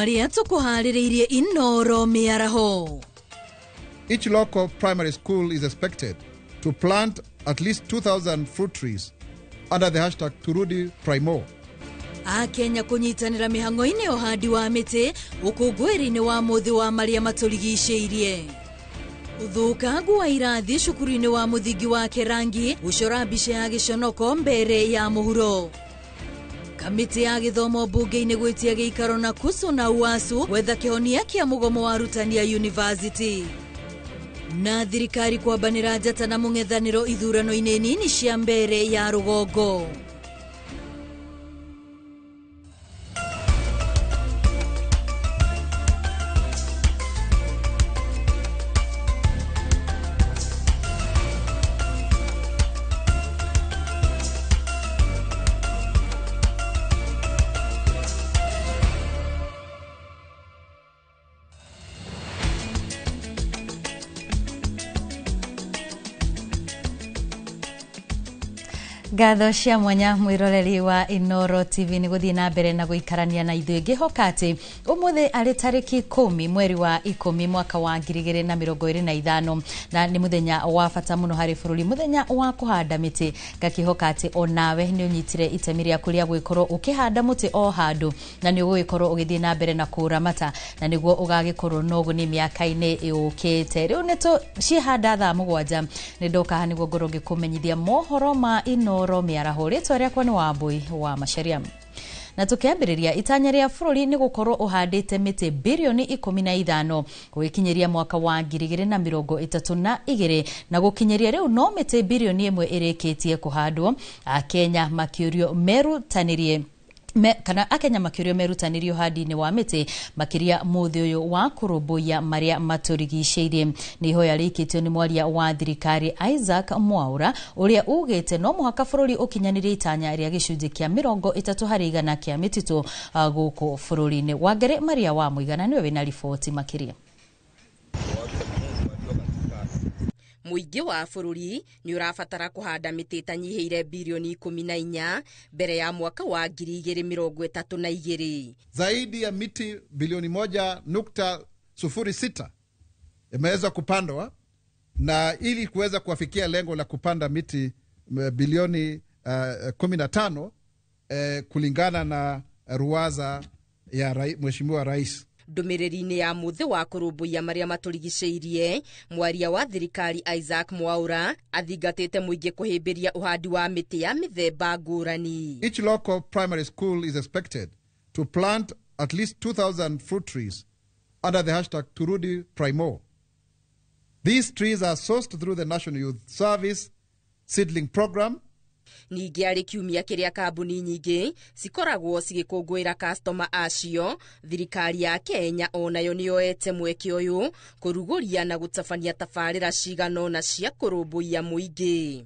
Maria tukuhaririirie Inoro miaraho. Each local primary school is expected to plant at least 2,000 fruit trees under the hashtag Turudi Primo. Kenya kunyitanira mihango-ini uhandi wa miti ukungwiri-ini wa muthi wa maria matũrigicĩirie. Uthukangu wa irathi cukuru-ini wa muthingi wa Kerangi ucora mbica ya giconoko mbere ya muhuro. Kamiti ya githomo bunge-ini gwitia giikaro na kusu na uasu wetha kihonia kia mugomo wa arutani ya university. Na thirikari kwambanira njata na mung'ethaniro ithurano-ini nini cia mbere ya rugongo. Gatho cia mwanya mwiroreri wa Inoro TV ni guthii na mbere na guikarania na ithuĩ ngĩhoka umuthi arĩ tarĩki 10 mweri wa 10 mwaka wa 2025 na ni muthenya wa bata muno harĩ bũrũri, muthenya wa kuhanda mĩtĩ. Ngakĩhoka onawe nĩ ũnyitire itemi rĩaku rĩa gwĩkorwo ũkĩhanda mũtĩ o handũ na nĩ ũgũgĩkorwo ũgĩthii na mbere na kũramata na nĩguo ũgagĩkorwo no ũguni mĩaka-inĩ yũkĩte. Rĩu nĩ tũcihanda thaa 7 nĩ ndoka ha nĩguo ngorwo ngĩkũmenyithia mohoro ma Inoro miaraho. Rĩtwa rĩakwa nĩ Wambui wa Macharia. Na tukiambĩrĩria itanya rĩa bũrũri nĩ gũkorwo ũhandĩte mĩtĩ bilioni 15 gũgĩkinyeria mwaka wa 2032 na gũkinyeria rĩu no mĩtĩ bilioni 1 ĩrĩkĩtie kũhandwo. Akenya makĩũrio merutanĩrie Akenya makĩũrio merutanĩrie ũhandi-inĩ wa mĩtĩ makĩria mũthĩ ũyũ wa kũrũmbũiya marĩa matũrigicĩirie. Nĩ ihoya rĩikĩtio nĩ mwaria wa thirikari Isaac Mwaura ũrĩa ugĩte no mũhaka bũrũri ũkinyanĩrie itanya rĩa gĩcunjĩ kĩa 30% kĩa mĩtitũ gũkũ bũrũri-inĩ. Wangari Maria wa Mũigana nĩwe wĩna riboti makĩria. Muingi wa bũrũri nĩ ũrabatara kũhanda mĩtĩ ĩtanyihĩire bilioni 14 mbere ya mwaka wa 2032. Zaidi ya miti bilioni 1.06 imeweza kupandwa na ili kuweza kuwafikia lengo la kupanda miti bilioni 15 kulingana na ruwaza ya Mheshimiwa Rais. Ndumiriri-inĩ ya muthi wa kũrũmbũiya marĩa matũrigicĩirie, mwaria wa thirikari Isaac Mwaura athingatĩte mũingĩ kũhĩmbĩria ũhandi wa mĩtĩ ya mĩthemba ngũrani. Each local primary school is expected to plant at least 2,000 fruit trees under the hashtag Turudi Primo. These trees are sourced through the National Youth Service Seedling Program. Ningĩ arĩ kiumia kĩrĩa kambuni nyingĩ cikoragwo cigĩkũngũĩra customer acio, thirikari ya Kenya onayo nĩyoete mweke ũyũ kũrugũria na gũtabania tabarĩra cigano na cia kũrũmbũiya mũingĩ.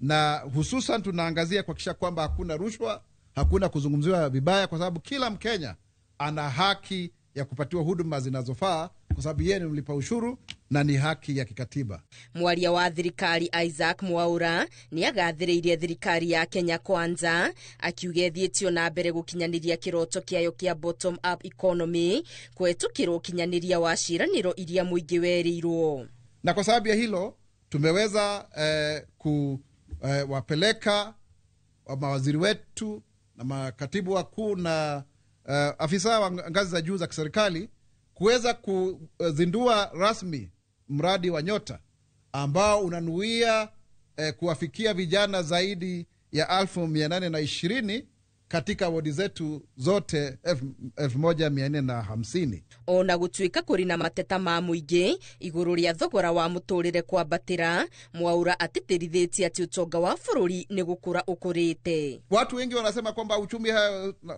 Na hususan tunaangazia kuhakikisha kwamba hakuna rushwa, hakuna kuzungumziwa vibaya, kwa sababu kila Mkenya ana haki ya kupatiwa huduma zinazofaa kwa sababu yeye ni mlipa ushuru na ni haki ya kikatiba. Mwaria wa thirikari Isaac Mwaura nĩ agathĩrĩirie thirikari ya Kenya Kwanza akiuga thiĩtio na mbere gũkinyanĩria kĩroto kĩayo kĩa bottom up economy kũhetũkĩra ũkinyanĩria wa ciĩranĩro iria mũingĩ werĩirwo. Na kwa sababu ya hilo tumeweza kuwapeleka mawaziri wetu na makatibu wakuu na afisa wa ngazi za juu za kiserikali kuweza kuzindua rasmi mradi wa Nyota ambao unanuia kuwafikia vijana zaidi ya 1820 katika wodi zetu zote 1450. Ona gũtuĩka kũrĩ na mateta ma mũingĩ igũrũ rĩa thogora wa mũtũrĩre kwambatĩra, Mwaura atĩtĩrithĩtie atĩ ũtonga wa bũrũri nĩ gũkũra ũkũrĩte. Watu wengi wanasema kwamba uchumi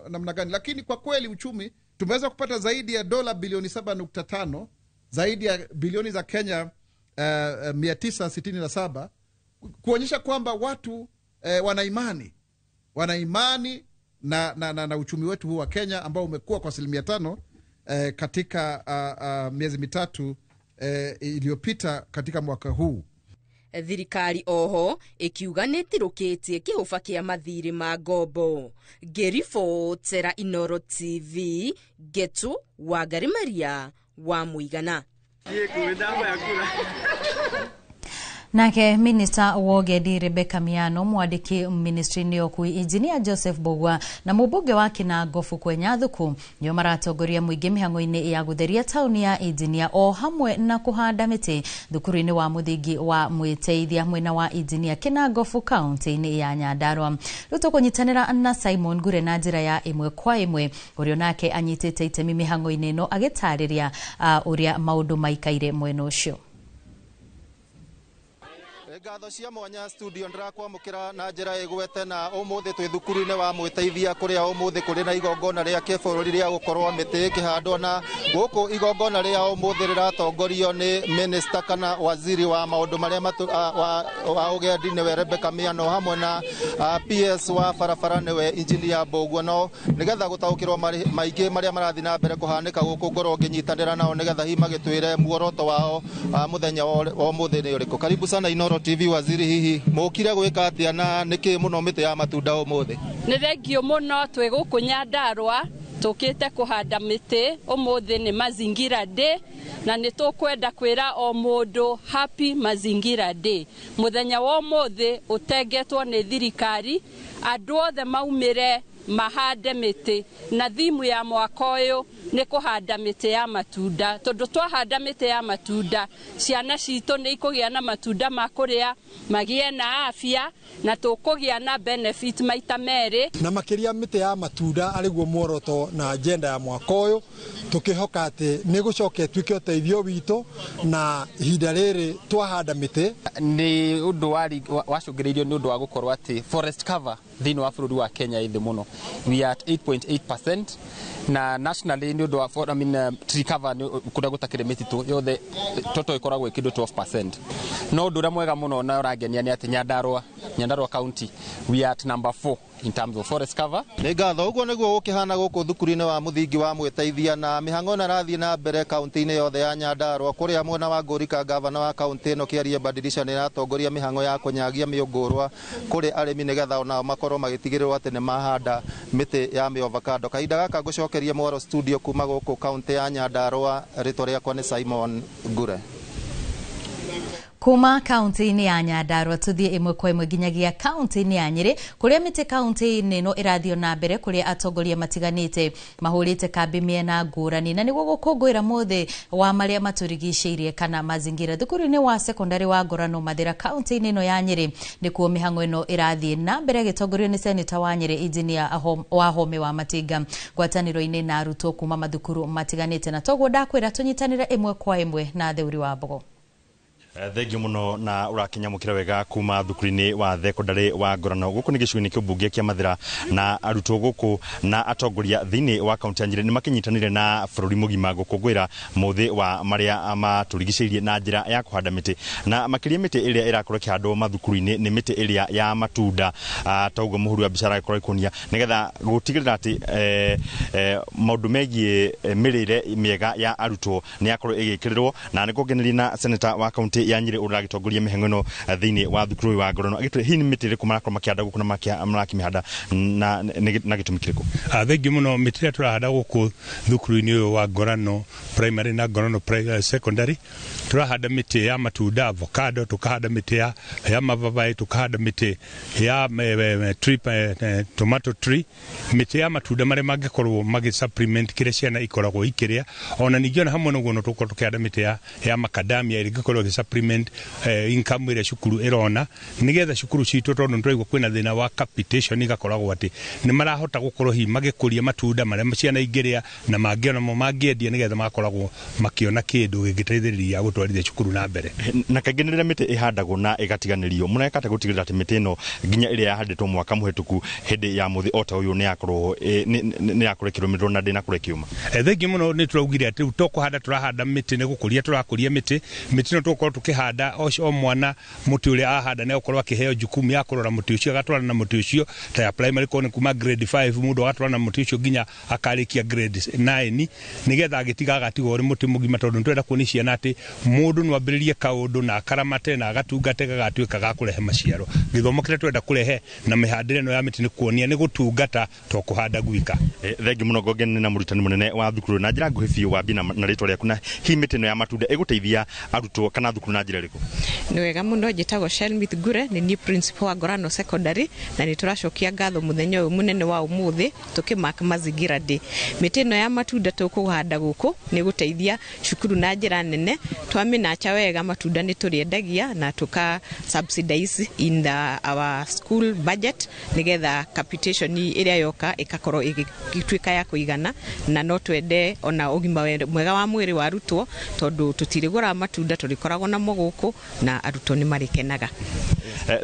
namna gani, lakini kwa kweli uchumi tumeweza kupata zaidi ya dola bilioni 7.5, zaidi ya bilioni za Kenya 967, kuonyesha kwamba watu wana imani na uchumi wetu huu wa Kenya ambao umekuwa kwa 5% katika miezi mitatu iliyopita katika mwaka huu. Thirikari oho ikiuga nĩtirũkĩtie kĩhũba kĩa mathirĩ ma ngombo. Ngĩribotera Inooro TV, Getu Wangari Maria wa Mũigana. Nake Minister wa Ũgendi Rebecca Miano, mwandiki ministry-inĩ ya ũkui Engineer Joseph Bogwa na mũmbunge wa Kinangofu Kwenya Thuku nĩo maratongoria mũingĩ mĩhang'o-inĩ ya gũtheria taũni ya Engineer o hamwe na kũhanda mĩtĩ thukuru-inĩ wa mũthingi wa Mwĩteithia mwena wa Engineer Kinangofu kaunti-inĩ ya Nyandarua. Rĩu tũkũnyitanĩra na Simon Ngure na njĩra ya ĩmwe kwa ĩmwe, ũrĩa nake anyitĩte itemi mĩhang'o-inĩ ĩno agĩtarĩria ũrĩa maũndũ maikaire mwena ũcio. Ngatho cia mwanya studio ndirakwamũkĩra na njĩra ĩgwete na ũmũthĩ twĩ thukuru-inĩ wa Mwĩteithia kũrĩa ũmũthĩ kũrĩ na igongona rĩa kĩbũrũri rĩa gũkorwo mĩtĩ ĩkĩhandwo, na gũkũ igongona rĩa ũmũthĩ rĩratongorio nĩ minister kana waziri wa maũndũ marĩa wa ũgendi nĩwe Rebecca Miano hamwe na PS wa barabara nĩwe Engineer Bogwa. No nĩgetha gũtaũkĩrwo maingĩ marĩa marathiĩ na mbere kũhanĩka gũkũ ngorwo ngĩnyitanĩra nao nĩgetha hihi magĩtwĩre muoroto wao mũthenya wa ũmũthĩ nĩ ũrĩkũ. Karibu sana Inooro TV waziri, hihi mũkire gwĩka atĩa na nĩkĩ mũno mĩtĩ ya matunda ũmũthĩ? Nĩ thengio mũno, twĩ gũkũ Nyandarua tũkĩte kũhanda mĩtĩ. Ũmũthĩ nĩ Mazingira Day na nĩ tũkwenda kwĩra o mũndũ happy Mazingira Day. Mũthenya wa ũmũthĩ ũtengetwo nĩ thirikari, andũ othe maumĩre mahande mĩtĩ, na thimu ya mwaka ũyũ nĩ kũhanda mĩtĩ ya matunda, tondũ twahanda mĩtĩ ya matunda ciana citũ nĩ ikũgĩa na matunda ma kũrĩa, magĩe na afya na tũkũgĩa na benefit maita merĩ. Na makĩria mĩtĩ ya matunda arĩguo muoroto na agenda ya mwaka ũyũ, tũkĩhoka atĩ nĩ gũcoka ĩtuĩke ũteithio witũ, na ihinda rĩrĩ twahanda mĩtĩ nĩ ũndũ wacũngĩrĩirio nĩ ũndũ wa gũkorwo atĩ forest cover thĩinĩ wa bũrũri wa Kenya ĩthĩ mũno. We are at 8.8% na nationally nĩ ũndũ wa tree cover kũrĩa gũtakĩrĩ mĩtitũ yothe toto ĩkoragwo ĩkĩndũ 12%. No ũndũ ũrĩa mwega mũno na ũrangenia nĩ atĩ Nyandarua County we are at number 4 in terms of forest cover. Nĩ ngatho ũguo nĩguo gũkĩhana gũkũ thukuru-inĩ wa mũthingi wa Mwĩteithia, na mĩhang'o ĩno ĩrathiĩ na mbere kaunti-inĩ yothe ya Nyandarua. Kũrĩa mwena wa Ngũrika gavana wa kaunti ĩno Kĩarie Badilisha nĩ ĩratongoria mĩhang'o ya kũnyagia mĩũngũrwa kũrĩ arĩmi nĩgetha onao makorwo magĩtigĩrĩrwo atĩ nĩ mahanda mĩtĩ ya mĩovakado. Kahinda gaka ngũcokeria Mwaro studio kuma gũkũ kaunti ya Nyandarua, rĩtwa rĩakwa nĩ Simon Ngure. Kuma kaunti-inĩ ya Nyandarua tuthiĩ ĩmwe kwa ĩmwe nginyagia kaunti-inĩ ya Nyĩrĩ, kũrĩa mĩtĩ kaunti-inĩ ĩno ĩrathiĩ na mbere, kũrĩa atongoria matiganĩte mahũrĩte kambĩ mĩena ngũrani na nĩguo gũkũngũĩra mũthĩ wa marĩa matũrigicĩirie kana mazingira. Thukuru-inĩ wa secondary wa Ngorano Mathira kaunti-inĩ ĩno ya Nyĩrĩ nĩkuo mĩhang'o ĩno ĩrathiĩ na mbere, gĩtongorio nĩ seneta wa Nyĩrĩ Engineer Wahome wa Matinga, ngwatanĩro-inĩ na arutwo kuma mathukuru matiganĩte. Na toguo ndakwĩra tũnyitanĩre ĩmwe kwa ĩmwe na Theuri wa Mbogo. Thengio mũno na ũrakinyamũkĩra wega kuma thukuru-inĩ wa thekondarĩ wa Ngorano. Gũkũ nĩ gĩcigo-inĩ kĩa ũmbunge kĩa Mathira, na arutwo gũkũ na atongoria thĩinĩ wa kaunti ya Nyĩrĩ nĩ makinyitanĩire na bũrũri mũgima gũkũngũĩra mũthĩ wa marĩa matũrigicĩirie na njĩra ya kũhanda mĩtĩ, na makĩria mĩtĩ ĩrĩa ĩrakorwo ĩkĩhandwo mathukuru-inĩ nĩ mĩtĩ ĩrĩa ya matunda. Toguo mũhuri wa mbica arakorwo ĩkuonia nĩgetha gũtigĩrĩra atĩ maũndũ megiĩ mĩrĩre mĩega ya arutwo nĩ yakorwo ĩgĩkĩrĩrwo, na nĩ kũngeneria na seneta wa kaunti ya Nyĩrĩ ũragĩtongoria mĩhang'o ĩno thĩinĩ wa thukuru wa Ngorano agĩtũhe hihi nĩ mĩtĩ ĩrĩkũ marakorwo makĩhanda gũkũ na marakĩmĩhanda na gĩtũmi kĩrĩkũ? Thengio mũno, mĩtĩ ĩrĩa tũrahanda gũkũ thukuru-inĩ ũyũ wa Ngorano primary na Ngorano secondary, turahanda mĩtĩ ya matunda avocado, tukahanda mĩtĩ ya mababaĩ, tukahanda mĩtĩ ya tomato tree, mĩtĩ ya matunda marĩa mangĩkorwo magĩ supplement kĩrĩa ciana ikoragwo ikĩrĩa. Ona ningĩ ona hamwe naguo no tũkorwo tukĩhanda mĩtĩ ya macadamia ĩrĩa ĩngĩkorwo ĩgĩ supplement income ĩrĩa cukuru ĩrona, nĩgetha cukuru citũ tondũ nĩtũraigua kwĩna thĩna wa capitation igakoragwo atĩ nĩ marahota gũkorwo hihi magĩkũria matunda marĩa ciana ingĩrĩa na mangĩ onamo mangĩendia nĩgetha magakoragwo makĩona kĩndũ gĩgĩteithĩrĩria gũtwarithia cukuru na mbere. Na kaingĩ rĩrĩa mĩtĩ ĩhandagwo na ĩgatiganĩrio, mũreka atĩ gũtigĩrĩra atĩ mĩtĩ ĩno nginya ĩrĩa yahandĩtwo mwaka mũhetũku hĩndĩ ya mũthĩ ota ũyũ nĩ yakorwo ĩkĩrũmĩrĩrwo na ndĩnakorwo ĩkiuma? Thengio mũno, nĩ tũraugire atĩ tũkũhanda turahanda mĩtĩ, nĩ gũkũria tũrakũria mĩtĩ no tũkorwo tukihanda o mwana muti uria ahanda ne okorwa kiheo jukumu ya kurora muti ucio agatwara na muti ucio ta ya primary kone kuma grade 5 mundu agatwara na muti ucio ginya akarikia grade 9 nigetha agitiga agatiga uri muti mugima tondu ntwenda kuonisia na ati mundu no ambiririe kaundu na akaramate na agatungate gagatuika ga kurehe maciaro githomo kire twenda kurehe na mihandire no ya miti ni kuonia ni gutungata to kuhanda gwika thengi muno Gogen na murutani munene wa thukuru na njira nguhi biu wa bina na ritwa riaku na hi miti no ya matunda iguteithia arutwo kana thukuru na njira riku ni wega muno njitagwo Shelmith Gure ni new principal wa Gorano Secondary na ni turacokia ngatho muthenya uyu munene wa umuthi tukimaka mazingira day miti no ya matunda tukuhanda guku ni guteithia cukuru na njira nene twamenacha wega matunda ni turiendagia na tuka subsidize in our school budget nigetha capitation iria yoka ikakorwo igituika ya kuigana na no twende ona ugima mwega wa mwiri wa arutwo tondu tutirigura matunda turikoragwo na muguku na arutwo ni marikenaga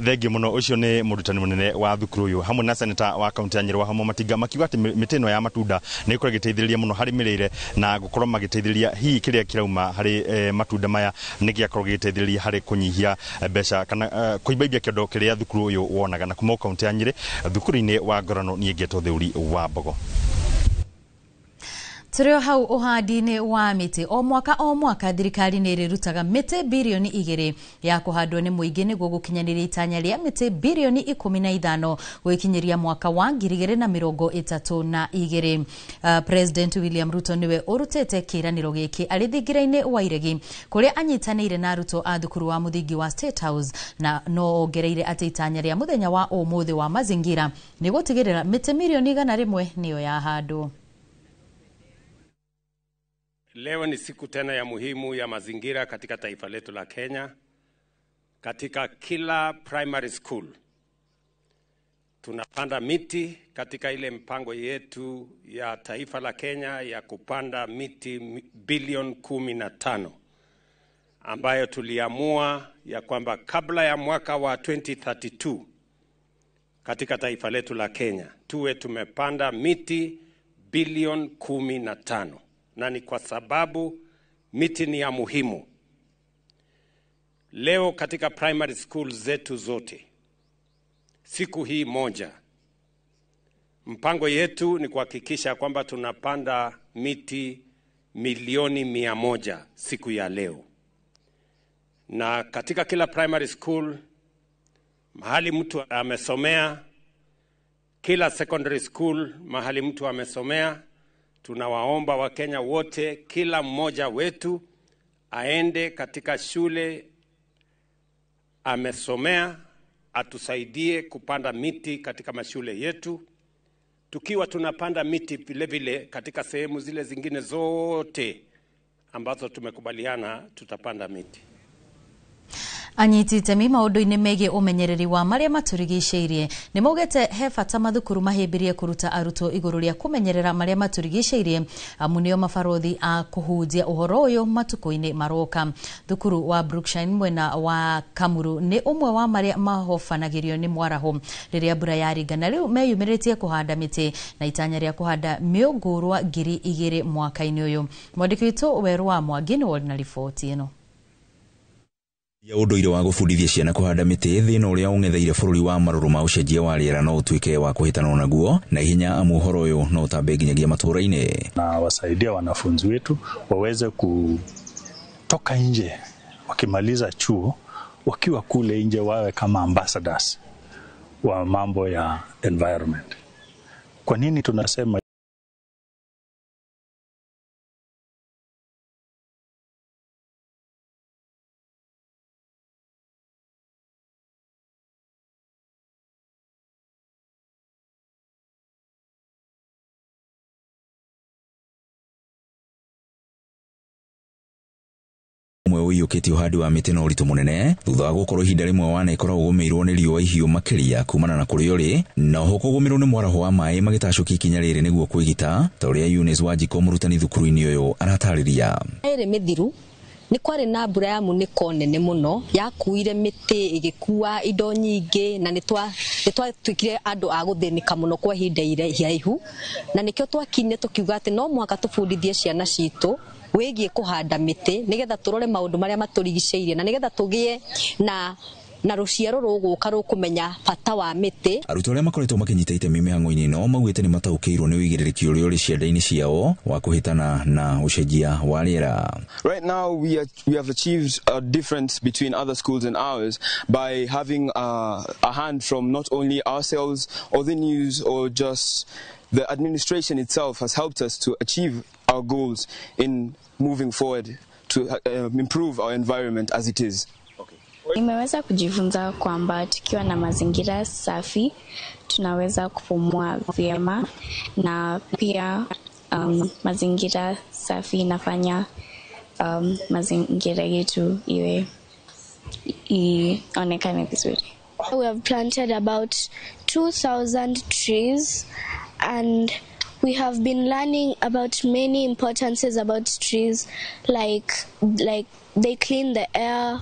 thengi muno ucio ni murutani munene wa thukuru uyu hamwe na senator wa kaunti ya Nyeri Wahama Matiga makiuga ati mitino ya matunda ni ikorwo giteithiriria muno hari mirire na gukorwo magiteithiriria hi kiria kirauma hari matunda maya ni giakorwo giteithiriria hari kunyihia mbeca kana kuibaibia kiondo kiria thukuru uyu wonaga na kuma kaunti ya Nyeri thukuru-ini wa Gorano ni ngeto theuri wa Mbogo. Turio hau uhandi-ini wa miti o mwaka thirikari ni irutaga miti bilioni 2 ya kuhandwo ni muingi niguo gukinyaniria itanya ria miti bilioni 15 gwikinyiria mwaka wa 2032. President William Ruto niwe urutete kiraniro giki ari thingira-ini wa iregi kuria anyitanire na arutwo a thukuru wa muthingi wa State House na no ongereire ati itanya ria muthenya wa umuthi wa mazingira ni gutigirira miti milioni 100 niyo ya handwo. Leo ni siku tena ya muhimu ya mazingira katika taifa letu la Kenya. Katika kila primary school tunapanda miti katika ile mpango yetu ya taifa la Kenya ya kupanda miti bilioni 15 ambayo tuliamua ya kwamba kabla ya mwaka wa 2032 katika taifa letu la Kenya tuwe tumepanda miti bilioni 15. Na ni kwa sababu miti ni ya muhimu. Leo katika primary school zetu zote, siku hii moja, mpango yetu ni kuhakikisha kwamba tunapanda miti milioni 100 siku ya leo. Na katika kila primary school, mahali mtu amesomea, kila secondary school, mahali mtu amesomea, tunawaomba Wakenya wote, kila mmoja wetu aende katika shule amesomea, atusaidie kupanda miti katika mashule yetu. Tukiwa tunapanda miti vile vile katika sehemu zile zingine zote ambazo tumekubaliana tutapanda miti. Anyitite mi maundu-ini megie umenyereri wa maria maturigiceirie ni maugete he bata mathukuru mahimbirie kuruta arutwo iguru ria kumenyerera maria maturigiceirie amu nio mabarothi a kuhunjia uhoro uyu matuko-ini maroka. Thukuru wa Brookshine mwena wa Kamuru ni umwe wa maria mahofanagirio ni mwaraho riria mbura yaringana riu meyumiritie kuhanda miti na itanya ria kuhanda miungurwa 2,000 mwaka-ini uyu. Mwandiki witu Weru wa Mwangi ni wona riboti ino. Ya unduire wa gubundithia ciana kuhanda miti thina uria ungetheire bururi wa maruru ma ucenjia wa riera no utuike wa kuhitana naguo na hinya amu horo uyu no utambe nginyagia matũra-ini na wasaidia wanafunzi wetu waweze kutoka nje wakimaliza chuo wakiwa kule nje wawe kama ambassadors wa mambo ya environment. Kwa nini tunasema mwe uyukiti uhandi wa miti na uritu munene thutha wa gukorwo ihinda rimwe wana ikoragwo gumirwo ni riũa ihiũ makiria kumana na kuria uri na ho kugumirwo ni mwaraho wa maĩ magitacukia ikinya riri niguo kwigita ta uria Eunice Wanjiko murutani thukuru-ini uyu aratariria. Ere mithiru ni kwari na mbura ya muniko nene muno yakuire miti igikua indo nyingi na twikire andu a guthinika muno kwa ihinda iraihu na nikio twakinye tukiuga ati no mwaka tubundithie ciana citu wigie kuhanda miti nigetha turore maundu maria maturigiceirie na nigetha tugie na ruciaro ruguka rukumenya bata wa miti. Arutwo aria makoretwo makinyita itemi mihango-ini no maugite ni mataukirwo ni wigiririkia uria uri cianda-ini ciao wa kuhitana na ucenjia wa riera. Right now we have achieved a difference between other schools and ours by having a hand from not only ourselves or the news or just the administration itself has helped us to achieve our goals in moving forward to improve our environment as it is. Nimeweza kujifunza kwamba tukiwa na mazingira safi tunaweza kupumua vyema na pia mazingira safi inafanya mazingira yetu ionekane vizuri. We have planted about 2,000 trees and we have been learning about many importances about trees like they clean the air.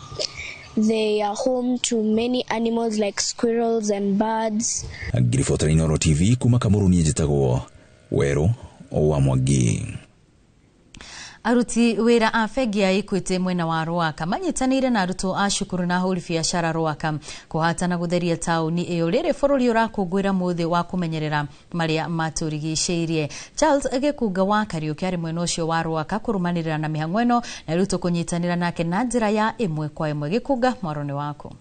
They are home to many animals like squirrels and birds. Ngiribota Inooro TV kuma Kamuruni njitagwo Wero wa Mwangi. Aruti wira a bengi ya Equity mwena wa Ruaka manyitanire na arutwo a cukuru na ahuri biacara Ruaka kuhatana gutheria tauni iyo riri bururi urakungwira muthi wa kumenyerera maria maturigiceirie. Charles Agekuga wa Kariuki ari mwena ucio wa Ruaka kurumanirira na mihango ino na arutwo kunyitanira nake na njira ya imwe kwa imwe. Gikuga mwarone wako.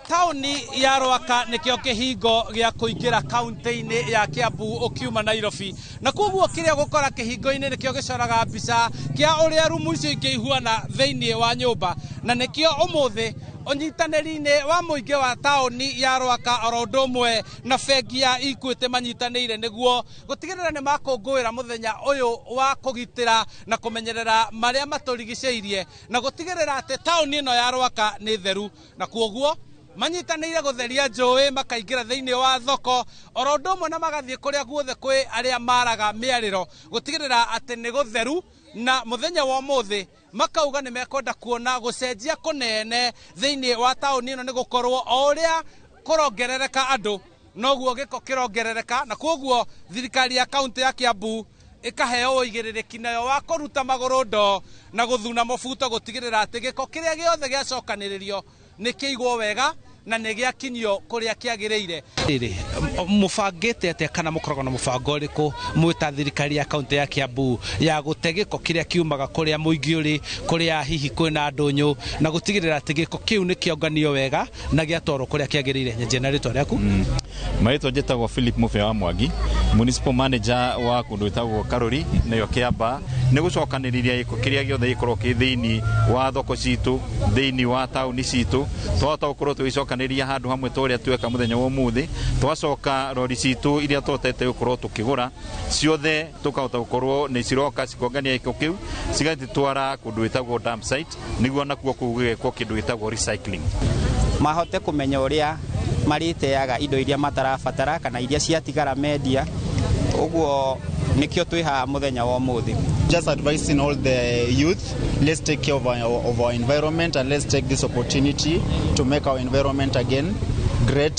Tauni ya Ruaka nikio kihingo gia kuingira kaunti-ini ya Kiambu ukiuma Nairobi na koguo kiria gukora kihingo-ini nikio gicoraga mbica kia uria rumu icio ingeihuana thiini wa nyumba na nikio umuthi onyitaniri-ini wa muingi wa tauni ya Ruaka orondomwe na bengi ya Equity manyitanire niguo gutigirira ni makungwira muthenya uyu wa kugitira na kumenyerera maria maturigiceirie na gutigirira ati tauni ino ya Ruaka ni theru na koguo manyitanire gutheria njui makaingira thiini wa thoko orondomwe na magathie kuria guothe kwi aria maraga miariro gutigirira ati ni gutheru na muthenya wa muthi makauga ni mekwenda kuona gucenjia kunene thiini wa tauni ino ni gukorwo uria kurongerereka andu noguo giko kirongerereka na koguo thirikari ya kaunti ya Kiambu ikaheo uigiririki nayo wa kuruta maguru ndo na guthuna mubuto gutigirira ati giko kiria giothe giacokaniririo ni kiigwo wega na negia kinyo kuria kiagiriire mufangite ate kana mukorogo na mufango uriku mwita thirikari ya kaunti ya Kiambu ya gutegeko kiria kiumaga kuria muingi uri kuria hihi kwina ndunyu na gutigirira ati giko kiu ni kionganio wega na giatoro kuria kiagiriire nyenje rito riaku maito jetagwo Philip Mufe wa Mwangi municipal manager wa kundu itagwo Karuri nayo Kiamba ni gucokaniriria iko kiria giothe ikorwo ki thiini wa thoko citu thiini wa tauni citu twahota gukorwo twicokaniriria handu hamwe toria tweka muthenya wa umuthi twacoka rori citu iria twotete gukorwo tukigura ciothe tukahota gukorwo ni ciroka cikongania iko kiu cigatitwara kundu itagwo dump site niguo nakuo kugigekwo kindu itagwo recycling mahote kumenya uria mariteaga indo iria matarabatara kana iria ciatigara media uguo nikio twiha muthenya wa umuthi. Just advising all the youth, let's take care of our environment and let's take this opportunity to make our environment again great.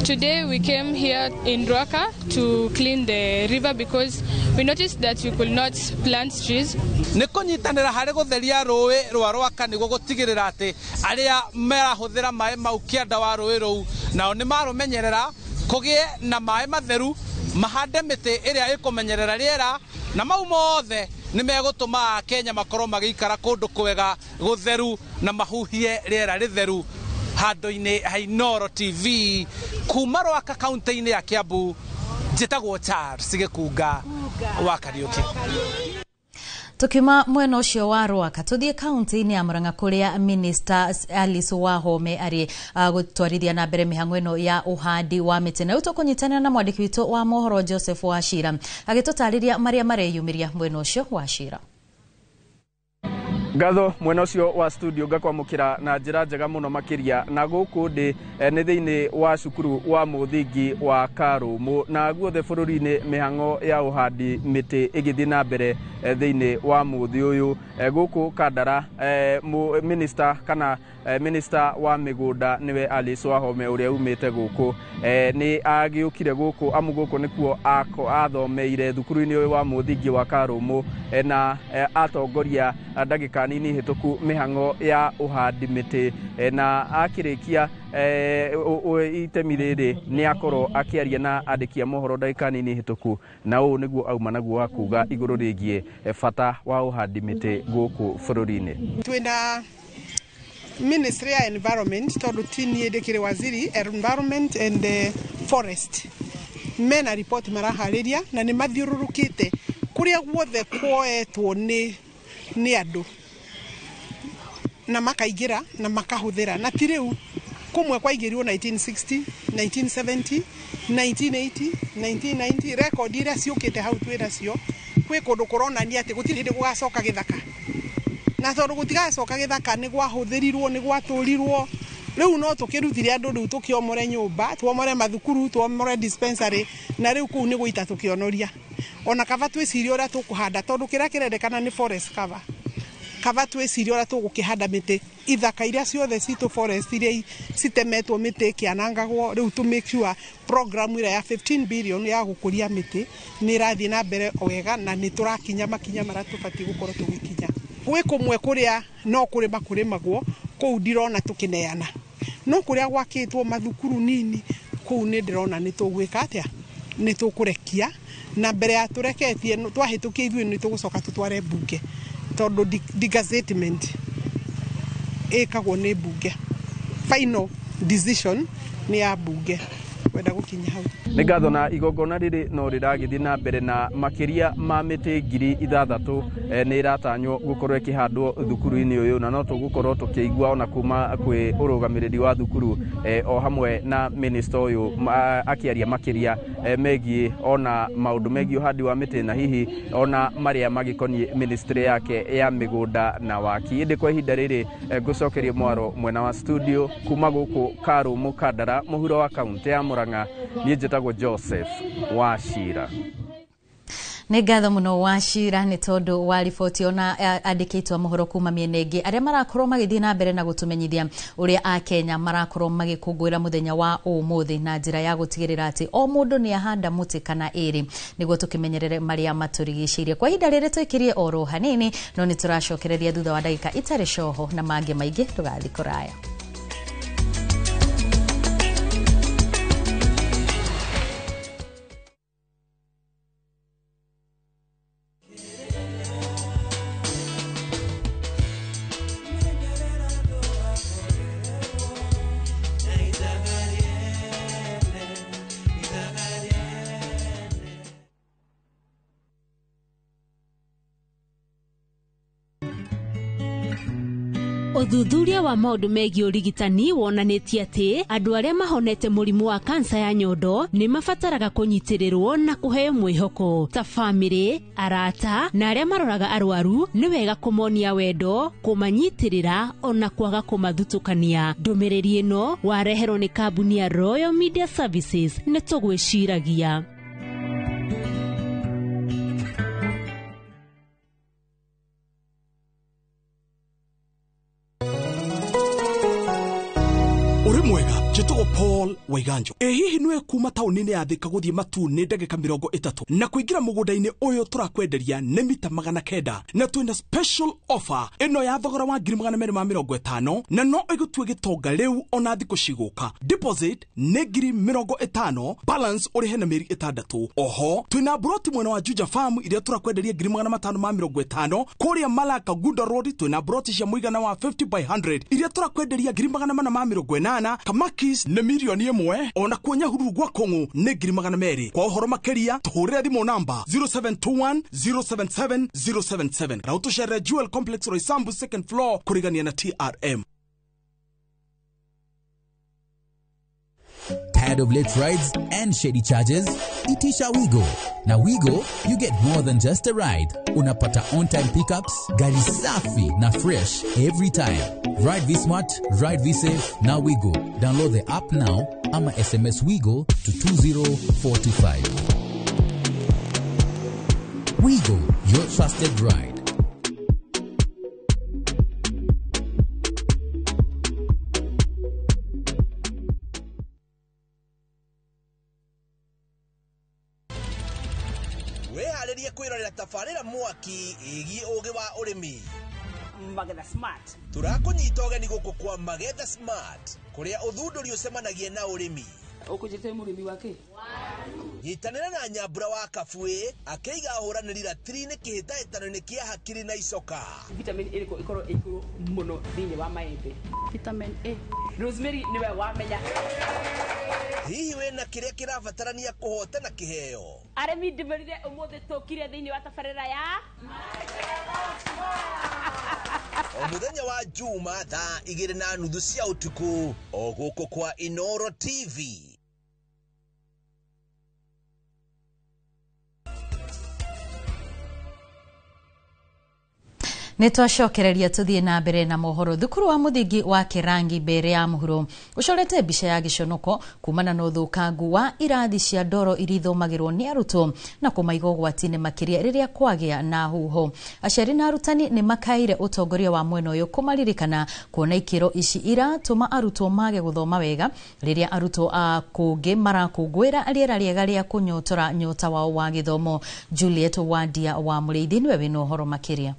Today we came here in Ruaka to clean the river because we noticed that we could not plant trees. Nikunyitanira hari gutheria rui rwa Ruaka niguo gutigirira ati aria marahuthira mai mau kianda wa rui ruu nao ni marumenyerera kugie na mai matheru mahande miti iria ikumenyerera riera na mau mothe ni megutuma Kenya makorwo magikara kundu kwega gutheru na mahuhie riera ritheru. Handu-ini ha Inooro TV kuma Ruaka kaunti-ini ya Kiambu njitagwo Charles Gikuga wa Kariuki. Tukima mwena ucio wa Ruaka tuthie kaunti-ini ya Murang'a kuria Minister Alice Wahome ari gutwarithia na mbere mihango ino ya uhandi wa miti na utukunyitanira na mwandiki witu wa mohoro Joseph Wachira agitutariria maria mareyumiria mwena ucio Wachira. Ngatho mwena ucio wa studio ngakwamukira na njira njega muno makiria na guku ndi ni thiini wa cukuru wa muthingi wa Karumu na guothe bururi-ini mihango ya uhandi miti igithii na mbere thiini wa muthi uyu guku Kandara minister kana minister wa migunda niwe Alice Wahome uria umite guku ni agiukire guku amu guku nikuo athomeire thukuru-ini uyu wa muthingi wa Karumu na atongoria ndagika nini hituku mihango ya uhandi miti na akirikia itemi riri ni akorwo akiaria na andikia mohoro ndagika nini hituku na uu niguo auma naguo wa kuga iguru rigie bata wa uhandi miti guku bururi-ini. Twina Ministry ya Environment tondu tini ndikire waziri Environment and Forest mena report marahariria na ni mathiururukite kuria guothe kwoetwo ni andu na makaigira na makahuthira na tiriu kumwe kwaigirwo 1960 1970 1980 1990 record ira ciukite hau twira cio kwi kundu kuronania ati gutiri ndi gugacoka githaka na tondu gutigacoka githaka ni gwahuthirirwo ni gwaturirwo riu no tukirutire andu riu tukiomore nyumba tuomore mathukuru tuomore dispensary na riu kuu ni guita tukionoria ona kava twiciria uria tukuhanda tondu kira kirendekana ni forest cover kava twiciria uria tugukihanda miti ithaka iria ciothe citu forest iria citemetwo miti kianangagwo riu to make sure program ira ya 15 billion ya gukuria miti ni rathi na mbere wega na ni turakinya makinya mara tubati gukorwo tugikinya gwi kumwe kuria no kurima kurimagwo kuu ndirona tukineana no kuria gwakitwo mathukuru nini kuu ni ndirona ni tugwika atia ni tukurekia na mbere ya tureketie twahitukia ithuĩ ni tugucoka tutware bunge tondu degazettement ikagwo ni bunge final decision ni ya bunge wenda gukinya hau ni ngatho na igongona riri no riragithi na mbere na makiria ma miti 6,000 ni iratanywo gukorwo ikihandwo thukuru-ini uyu na no tugukorwo tukiigua ona kuma kwi urugamiriri wa thukuru o hamwe na minister uyu akiaria makiria megie ona maundu megie uhandi wa miti na hihi ona maria magikonie ministry yake ya migunda na waki ndi kwa ihinda riri ngucokerie mwaro mwena wa studio kuma guku Karumu Kandara muhuro wa kaunti ya Murang'a ni njitagwo Joseph Wachira. Nĩ ngatho muno Wachira nĩ tondu wa riboti ona andikitwo mohoro kuma miena ingi aria marakorwo magithii na mbere na gutumenyithia uria a Kenya marakorwo magikungwira muthenya wa umuthi na njira ya gutigirira ati o mundu ni ahanda muti kana iri niguo tukimenyerere maria maturigicirie kwa ihinda riri twikirie oro hanini no ni turacokereria thutha wa ndagika itari coho na mangi maingi tugathi kuraya. Uthuthuria wa maundu megie urigitani wonanitie ati andu aria mahonete murimu wa kansa ya nyondo ni mabataraga kunyitirirwo na kuheo mwihoko ta family arata na aria maroraga arwaru ni wega kumonia wendo kumanyitirira ona kwaga kumathutukania. Ndumiriri ino wareherwo ni kambuni ya Royal Media Services ni tugwiciragia. Jitugo Paul Waiganjo hihi niwe kuma taunini ya Thika guthie Matune ndagika 30 na kuingira mugunda-ini uyu turakwenderia ni mita 900 na twina special offer ino ya thogora wa 250 na no igutue gitonga riu ona thiku ciguka. Deposit ni 50,000, balance urihe na mieri 6. Oho twina broti mwena wa Juja Farm iria turakwenderia 550 kuria Malaka Gunda Road. Twina broti cia muigana wa 50 by 100 iria turakwenderia 480 Kamaki na milioni 1 ona kuonya hururu gwa Kongo ne 200,000. Kwa uhoro makeria tuhurira thimo namba 0721 077 077. Rauto share Jewel Complex Roysambu second floor kurigania na TRM. Tired of late rides and shady charges? Itisha Wigo. Na Wigo, you get more than just a ride. Unapata on-time pickups, gari safi na fresh every time. Ride V-Smart, ride V-Safe, na Wigo. Download the app now, ama SMS Wigo to 20425. Wigo, your trusted ride. Weharĩrie kwĩrorera tabarĩra mwaki ĩgiĩ ũgĩ wa ũrĩmi. Magetha Smart. Tũrakũnyita ũgeni gũkũ kwa Magetha Smart, kũrĩa ũthundũri ũcemanagia na ũrĩmi. Ũkũnjĩte mũrĩmi wake? Nyitanĩra na Nyambura wa Kabuĩ, akĩiga ahũranĩri ratiri-inĩ kĩhĩtahĩtano-inĩ kĩa hakiri na icoka. Vitamin A ĩkorwo ĩkũrũ mũno thĩinĩ wa maembe. Vitamin A. Rosemary nĩwe wamenya. Hihi wĩna kĩrĩa kĩrabatarania kũhotana kĩheo? Arĩmi ndĩmerire ũmũthĩ tũkire thĩinĩ wa tabarĩra ya o mũthenya wa Juma thaa 2:30 cia ũtukũ o gũkũ kwa Inoro TV. Nitwacokereria tuthie na mbere na mohoro. Thukuru wa muthingi wa Kirangi mbere ya muhuro ucorete mbica ya giconoko kumana na uthukangu wa irathi cia ndoro irithomagirwo ni arutwo na kumaiga ugwati-ini makiria riria kwagia na huho. Aciari na arutani ni makaire utongoria wa mwena uyu kumaririkana kuona ikiro ici iratuma arutwo mage guthoma wega riria arutwo a kungi marakungwira riera riega ria kunyotora nyota wao wa githomo. Juliet Wadia wa Mureithi niwe wina uhoro makiria.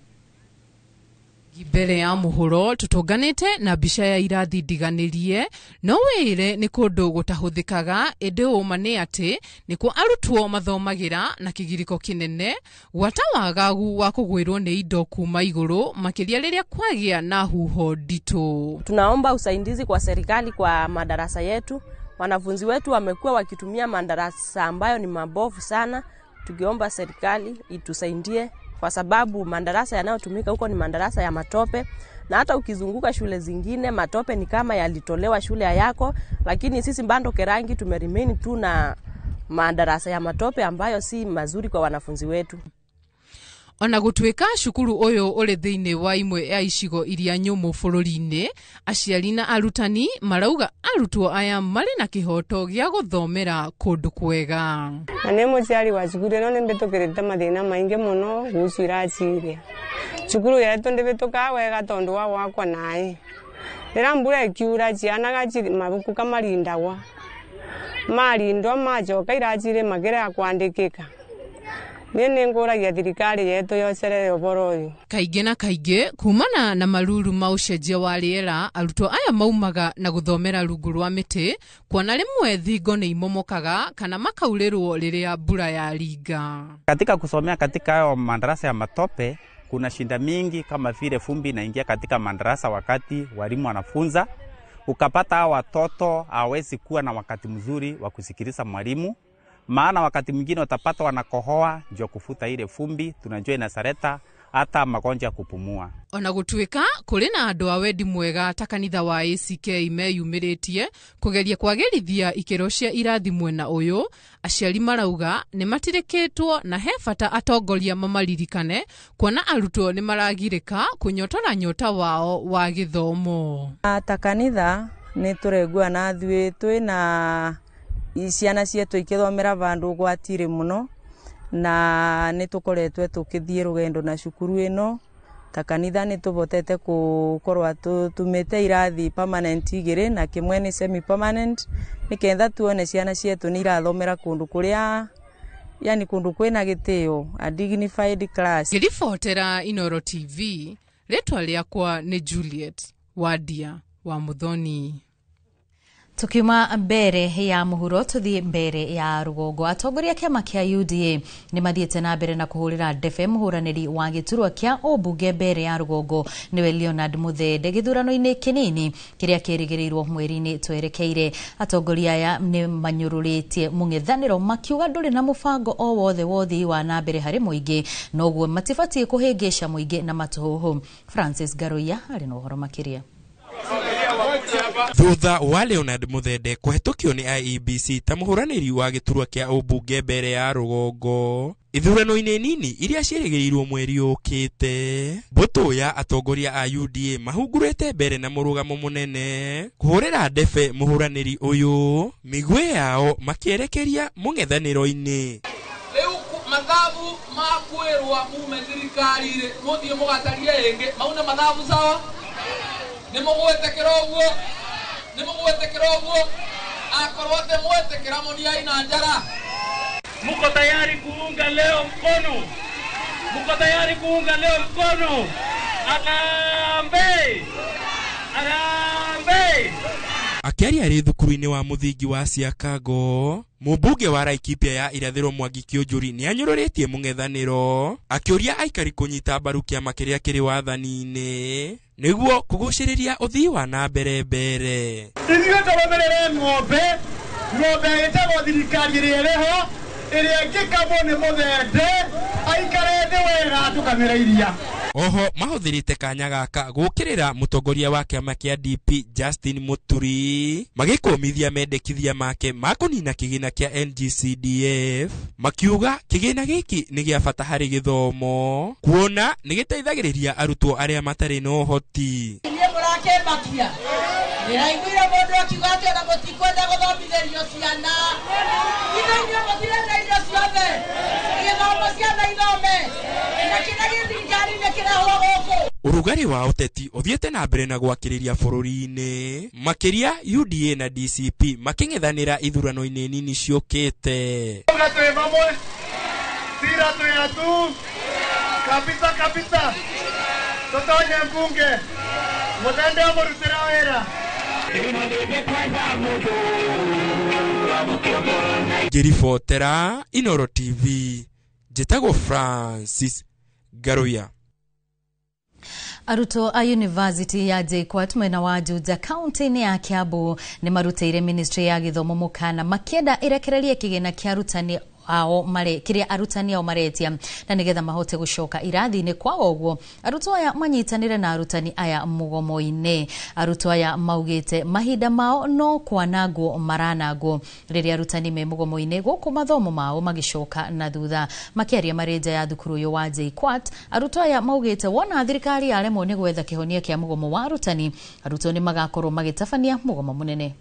Mbere ya muhuro tutunganite na mbica ya irathi ndiganirie no wire ni kundu gutahuthikaga indi uma ni ati nikuo arutwo mathomagira na kigiriko kinene gwata wagagu wa kugwirwo ni indo kuma iguru makiria riria kwagia na huho ndito. Tunaomba usaidizi kwa serikali kwa madarasa yetu. Wanafunzi wetu wamekuwa wakitumia madarasa ambayo ni mabovu sana. Tukiomba serikali itusaidie kwa sababu madarasa yanayotumika huko ni madarasa ya matope, na hata ukizunguka shule zingine matope ni kama yalitolewa shule yako, lakini sisi bado Kirangi tumeremain tu na madarasa ya matope ambayo si mazuri kwa wanafunzi wetu. Ona gutwika shukuru uyu uri thiini wa imwe ya icigo iria nyumu bururi-ini, aciari na arutani marauga arutwo aya mari na kihoto gia guthomera kundu kwega. Ane muciari wa cukuru no nimbitukirite mathina maingi muno guciraciria. Cukuru yetu ndibituka wega tondu wa wakwa nae. Rira mbura ikiura ciana mabuku kamarindagwa. Marindwa macoka iracire magere akwandikika. Nene nguragia thirikari yetu yocerere uboro uyu. Kaingi na kaingi kumana na maruru ma ucenjia wa riera arutwo aya maumaga na guthomera rungu rwa miti kuona rimwe thingo ni imomokaga kana makaurirwo riria mbura ya ringa. Katika kusomea katika hayo madarasa ya matope kuna shinda mingi kama vile vumbi inaingia katika madarasa wakati walimu wanafunza, ukapata watoto hawezi kuwa na wakati mzuri wa kusikiliza mwalimu. Maana wakati mwingine utapata wanakohoa ndio kufuta ile vumbi, tunajua inasareta hata magonjwa kupumua. Ona gutwika kuri na andu a wendi mwega ta kanitha wa ACK meyumiritie kugeria kwagirithia ikiro cia irathi mwena uyu, aciari marauga ni matirikitwo na he bata atongoria mamaririkane kuona arutwo ni maragirika kunyotora nyota wao wa githomo. Ta kanitha ni turegua na thwe twina ciana cietu ikithomera vandu gwatire muno na nitukoretwe tukithie rugendo na cukuru ino. Ta kanitha nitubotete gukorwa tumite irathi permanent igire na kimwe ni semi permanent, niketha tuone ciana cietu ni irathomera kundu kuria yani kundu kwina gitio, a dignified class. Ngiribotera Inoro TV, ritwa riakwa ni Juliet Wadia wa Muthoni. Tukiuma mbere ya muhuro tuthie mbere ya rugongo. Atongoria kiama kia UDA ni mathiete na mbere na kuhurira ndebe muhuraniri wa giturwa kia obunge mbere ya rugongo niwe Leonard Muthende githurano-ini kinini kiria kirigirirwo mweri-ini twerekeire. Atongoria aya ni manyururitie mung'ethaniro makiuga nduri na mubango o wothe wothi wa na mbere hari muingi noguo matibatie kuhingisha muingi na matuhuhu. Francis Garoya ari na uhoro makiria. Thutha wa Leonard Muthende kũhetũkio nĩ IEBC ta mũhũranĩri wa gĩturwa kĩa ũmbunge mbere ya rũgongo ithurano-inĩ nini iria ciĩrĩgĩrĩirwo mweri ũkĩte, mbũtũ ya atongoria a UDA mahungurĩte mbere na mũrũgamo mũnene kũhũrĩra ndebe mũhũranĩri ũyũ, migwe yao makĩerekeria mũng'ethanĩro-inĩ. Mathabu makwirwa mume thirikari-rĩ muthie mugatarie ingi mauna mathabu sawa ni mugwetekera uguo akorwo te mwetekera munia ina njara. Muko tayari kuunga leo mkono? Arambe! Akiaria arĩ thukuru-inĩ wa mũthingi wa Siakago, mũmbunge wa Laikipia ya irathĩro Mwangi Kĩũnjũri nĩ anyũrũrĩtie mũng'ethanĩro akĩũria aikari kũnyita mbaru kĩama kĩrĩa kĩrĩ wathani-inĩ nĩguo kũgucĩrĩria ũthii wa na mbere. Ithuĩ tũrũmĩrĩre ng'ombe ĩtagwo thirikari ĩrĩa ĩrĩho ĩrĩa ĩngĩkamwo nĩ Muthende aikare thĩ wega tũkamĩra iria. Oho mahũthĩrĩte kanya gaka gũkĩrĩra mũtongoria wa kĩama kĩa DP Justin Muturi magĩkũmithia mendekithia make ma kũnina kĩgĩna kĩa NGCDF, makiuga kĩgĩna gĩkĩ nĩ gĩa bata harĩ gĩthomo kuona nĩ gĩteithagĩrĩria arutwo arĩa matarĩ na ũhoti. Mũrakĩmbakia nĩraiguire mũndũ akiuga atĩ ona mũtikwenda gũthomithĩrio ciana. Inyuĩ mũtirenda irio ciothe gĩthomo ciana ithome na kĩrĩa gĩthirikari nĩ kĩrehwo gũkũ. Ũrugarĩ wa ũteti ũthiĩte na mbere na gwakĩrĩria bũrũri-inĩ, makĩria UDA na DCP makĩng'ethanĩra ithurano-inĩ nini ciũkĩte. Twĩ vamwe sira twĩatu kabisa tũtonye mbunge Muthende amũrutĩra wĩra. Ngĩribotera Inooro TV, njĩtagwo Francis Garuya. Arutwo a University ya JKUAT mwena wa Juja kaunti-inĩ ya Kiambu nĩ marutĩire Ministry ya Gĩthomo mũkana makĩenda ĩrekererie kĩgĩna kĩa arutani kiria arutani ao maretia na nigetha mahote gũcoka irathi-inĩ kwao. Ũguo arutwo aya manyitanĩre na arutani aya mũgomo-inĩ. Arutwo aya maugĩte mahinda mao no kwanangwo maranangwo rĩrĩa arutani me mũgomo-inĩ gũkũ mathomo mao magĩcoka na thutha. Makĩaria marĩ nja ya thukuru ũyũ wa JKUAT, arutwo aya maugĩte wona thirikari yaremwo nĩ gwetha kĩhonia kĩa mũgomo wa arutani, arutwo nĩ magakorwo magĩtabania mũgomo mũnene.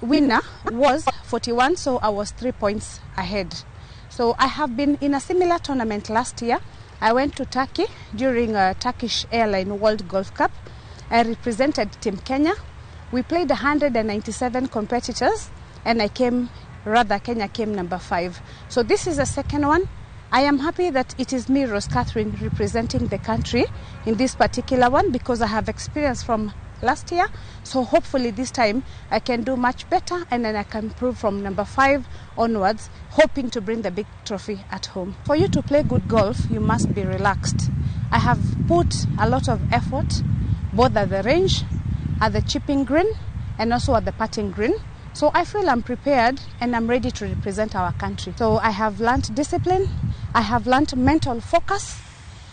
winner was 41, so I was 3 points ahead. So I have been in a similar tournament last year. I went to Turkey during a Turkish Airline World Golf Cup. I represented Team Kenya. We played 197 competitors, and Kenya came number 5. So this is the second one. I am happy that it is me, Rose Catherine, representing the country in this particular one because I have experience from last year. So hopefully this time I can do much better, and then I can improve from number 5 onwards, hoping to bring the big trophy at home. For you to play good golf, you must be relaxed. I have put a lot of effort, both at the range, at the chipping green, and also at the putting green. So I feel I'm prepared and I'm ready to represent our country. So I have learned discipline, I have learned mental focus,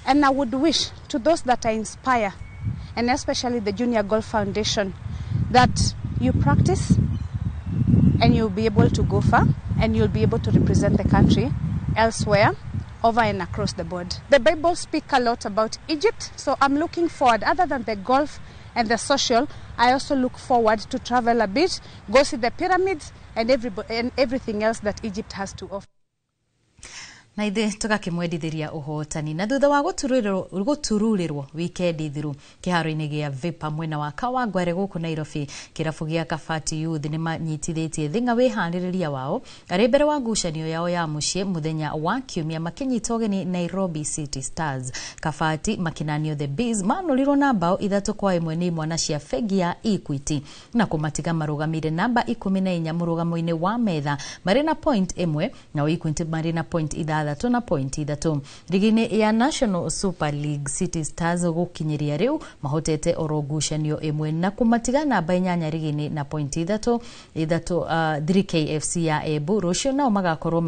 and I would wish to those that I inspire, and especially the Junior Golf Foundation, that you practice and you'll be able to go far and you'll be able to represent the country elsewhere, over and across the board. The Bible speaks a lot about Egypt, so I'm looking forward, other than the golf and the social, I also look forward to travel a bit, go see the pyramids and everything else that Egypt has to offer. Na ithe tugakimwendithiria uhotani na thutha wa gutururirwo weekend thiru kiharo-ini gia Vipa mwena wa Kawangware guku Nairobi, kirabu gia Kabati Youth ni manyitithitie thinga wihaniriria wao ari mbere wa ngucanio yao ya mucii muthenya wa Kiumia makinyita ugeni Nairobi City Stars. Kabati makinanio the Bees manurirwo na bao 3-1 ni mwana cia fegi ya Equity na kumatiga marugamire namba 14 murugamo-ini wa metha marina point 1 na Equity marina point 3 na point 3. Ligini ya National Super League, City Stars gukinyiria riu mahotete orogucanio 1 na kumatiga namba 8 ligini na point 3 KFC ya Ebu rucio nao magakorwo